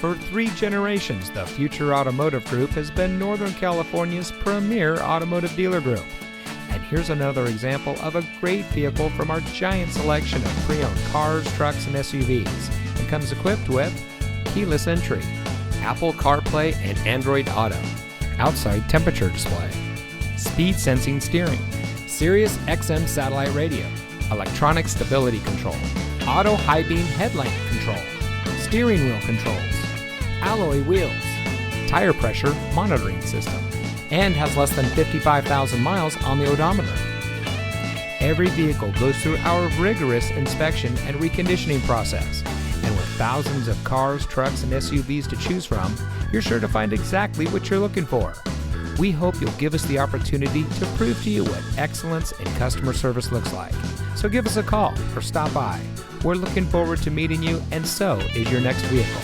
For 3 generations, the Future Automotive Group has been Northern California's premier automotive dealer group. And here's another example of a great vehicle from our giant selection of pre-owned cars, trucks, and SUVs. It comes equipped with keyless entry, Apple CarPlay and Android Auto, outside temperature display, speed sensing steering, Sirius XM satellite radio, electronic stability control, auto high beam headlamp control, steering wheel controls, alloy wheels, tire pressure monitoring system, and has less than 55,000 miles on the odometer. Every vehicle goes through our rigorous inspection and reconditioning process, and with thousands of cars, trucks, and SUVs to choose from, you're sure to find exactly what you're looking for. We hope you'll give us the opportunity to prove to you what excellence in customer service looks like. So give us a call or stop by. We're looking forward to meeting you, and so is your next vehicle.